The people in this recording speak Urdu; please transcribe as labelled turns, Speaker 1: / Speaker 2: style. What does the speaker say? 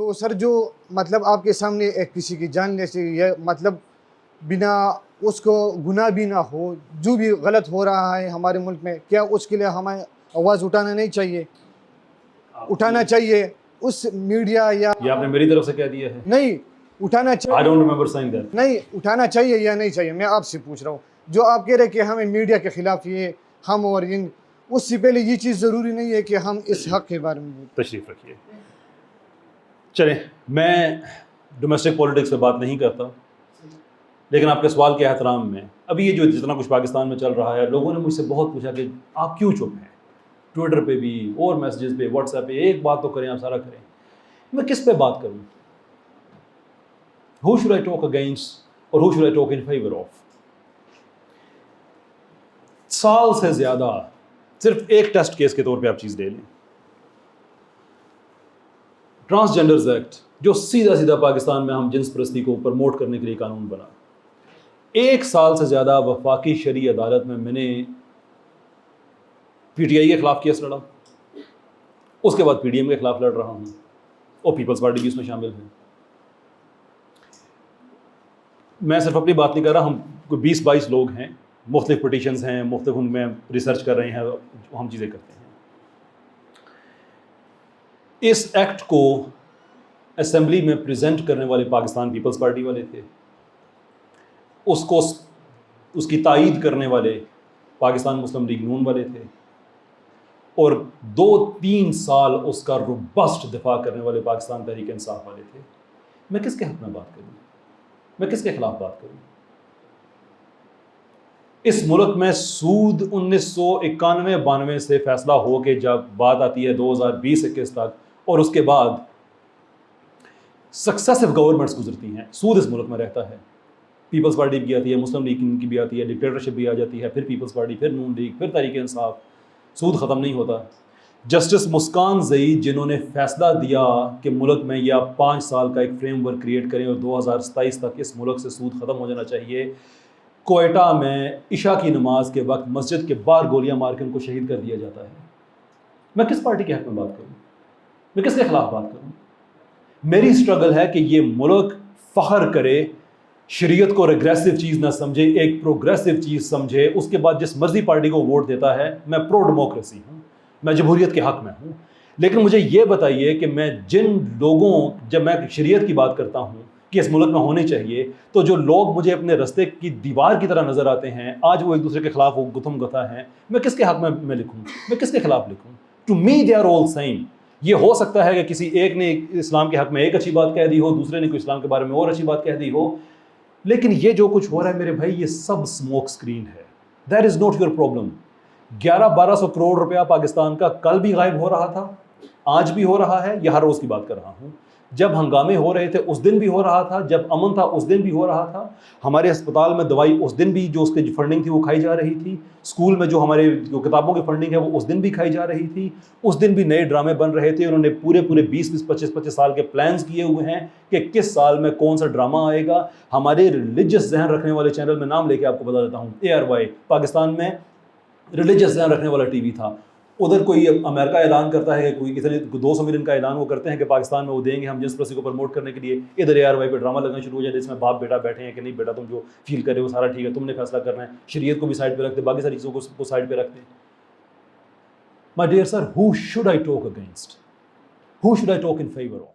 Speaker 1: تو سر جو مطلب آپ کے سامنے ایک کسی کی جان لے سے یہ مطلب بنا اس کو گناہ بھی نہ ہو، جو بھی غلط ہو رہا ہے ہمارے ملک میں، کیا اس کے لیے ہمیں آواز اٹھانا نہیں چاہیے؟ اٹھانا چاہیے اس میڈیا یا
Speaker 2: یہ آپ نے میری طرف سے کہہ دیا ہے؟
Speaker 1: نہیں اٹھانا
Speaker 2: I
Speaker 1: چاہیے،
Speaker 2: don't remember saying that.
Speaker 1: نہیں اٹھانا چاہیے یا نہیں چاہیے، میں آپ سے پوچھ رہا ہوں. جو آپ کہہ رہے کہ ہمیں میڈیا کے خلاف یہ ہم اور ان، اس سے پہلے یہ چیز ضروری نہیں ہے کہ ہم اس حق کے بارے میں
Speaker 2: تشریف رکھیے. چلیں، میں ڈومیسٹک پولیٹکس پہ بات نہیں کرتا، لیکن آپ کے سوال کے احترام میں ابھی یہ جو جتنا کچھ پاکستان میں چل رہا ہے، لوگوں نے مجھ سے بہت پوچھا کہ آپ کیوں چپ ہیں، ٹویٹر پہ بھی اور میسیجز پہ، واٹس ایپ پہ، ایک بات تو کریں، آپ سارا کریں. میں کس پہ بات کروں؟ Who should I talk against or who should I talk in favor of? سال سے زیادہ صرف ایک ٹیسٹ کیس کے طور پہ آپ چیز لے لیں. ٹرانسجینڈرز ایکٹ جو سیدھا سیدھا پاکستان میں ہم جنس پرستی کو پروموٹ کرنے کے لیے قانون بنا، 1 سال سے زیادہ وفاقی شرعی عدالت میں نے پی ٹی آئی کے خلاف کیس لڑا، اس کے بعد پی ڈی ایم کے خلاف لڑ رہا ہوں، اور پیپلز پارٹی بھی اس میں شامل ہے. میں صرف اپنی بات نہیں کر رہا، ہم کوئی 20-22 لوگ ہیں، مختلف پٹیشنز ہیں، مختلف ان میں ریسرچ کر رہے ہیں، ہم چیزیں کرتے ہیں. اس ایکٹ کو اسمبلی میں پریزنٹ کرنے والے پاکستان پیپلز پارٹی والے تھے، اس کی تائید کرنے والے پاکستان مسلم لیگ نون والے تھے، اور 2-3 سال اس کا روبسٹ دفاع کرنے والے پاکستان تحریک انصاف والے تھے. میں کس کے حق میں بات کروں؟ میں کس کے خلاف بات کروں؟ اس ملک میں سود 1991-92 سے فیصلہ ہو کے جب بات آتی ہے 2020-21 تک، اور اس کے بعد سکسیسو گورنمنٹس گزرتی ہیں، سود اس ملک میں رہتا ہے. پیپلز پارٹی بھی آتی ہے، مسلم لیگ کی بھی آتی ہے، ڈکٹیٹرشپ بھی آ جاتی ہے، پھر پیپلز پارٹی، پھر نون لیگ، پھر تحریک انصاف، سود ختم نہیں ہوتا. جسٹس مسکان زئی جنہوں نے فیصلہ دیا کہ ملک میں یا 5 سال کا ایک فریم ورک کریٹ کریں اور 2027 تک اس ملک سے سود ختم ہو جانا چاہیے، کوئٹہ میں عشاء کی نماز کے وقت مسجد کے باہر گولیاں مار کے ان کو شہید کر دیا جاتا ہے. میں کس پارٹی کے حق میں بات کروں؟ میں کس کے خلاف بات کروں؟ میری اسٹرگل ہے کہ یہ ملک فخر کرے، شریعت کو ریگریسو چیز نہ سمجھے، ایک پروگریسو چیز سمجھے. اس کے بعد جس مرضی پارٹی کو ووٹ دیتا ہے، میں پرو ڈیموکریسی ہوں، میں جمہوریت کے حق میں ہوں. لیکن مجھے یہ بتائیے کہ میں جن لوگوں، جب میں شریعت کی بات کرتا ہوں کہ اس ملک میں ہونے چاہیے، تو جو لوگ مجھے اپنے رستے کی دیوار کی طرح نظر آتے ہیں، آج وہ ایک دوسرے کے خلاف وہ گتھم گتھا ہیں، میں کس کے حق میں لکھوں؟ میں کس کے خلاف لکھوں؟ To me they are all same. یہ ہو سکتا ہے کہ کسی ایک نے اسلام کے حق میں ایک اچھی بات کہہ دی ہو، دوسرے نے کوئی اسلام کے بارے میں اور اچھی بات کہہ دی ہو، لیکن یہ جو کچھ ہو رہا ہے میرے بھائی، یہ سب اسموک اسکرین ہے. That is not your problem. 1100-1200 crore روپیہ پاکستان کا کل بھی غائب ہو رہا تھا، آج بھی ہو رہا ہے، یہ ہر روز کی بات کر رہا ہوں. جب ہنگامے ہو رہے تھے اس دن بھی ہو رہا تھا، جب امن تھا اس دن بھی ہو رہا تھا. ہمارے اسپتال میں دوائی اس دن بھی جو اس کی فنڈنگ تھی وہ کھائی جا رہی تھی. اسکول میں جو ہمارے جو کتابوں کی فنڈنگ ہے وہ اس دن بھی کھائی جا رہی تھی. اس دن بھی نئے ڈرامے بن رہے تھے. انہوں نے پورے 20-25 سال کے پلانز کیے ہوئے ہیں کہ کس سال میں کون سا ڈرامہ آئے گا. ہمارے ریلیجس ذہن رکھنے والے چینل میں نام لے کے آپ کو بتا دیتا ہوں، ARY پاکستان میں ریلیجس ذہن رکھنے والا ٹی وی تھا. ادھر کوئی امریکہ اعلان کرتا ہے کہ کوئی کسی 200 ملین کا اعلان وہ کرتے ہیں کہ پاکستان میں وہ دیں گے ہم جنس پرستی کو پروموٹ کرنے کے لیے. ادھر ARY پہ ڈرامہ لگنا شروع ہو جاتا ہے، اس میں باپ بیٹا بیٹھے ہیں کہ نہیں بیٹا تم جو فیل کرے وہ سارا ٹھیک ہے، تم نے فیصلہ کرنا ہے. شریعت کو بھی سائڈ پہ رکھتے، باقی ساری چیزوں کو سائڈ پہ رکھتے. My dear sir, who should I talk against? Who should I talk in favor of?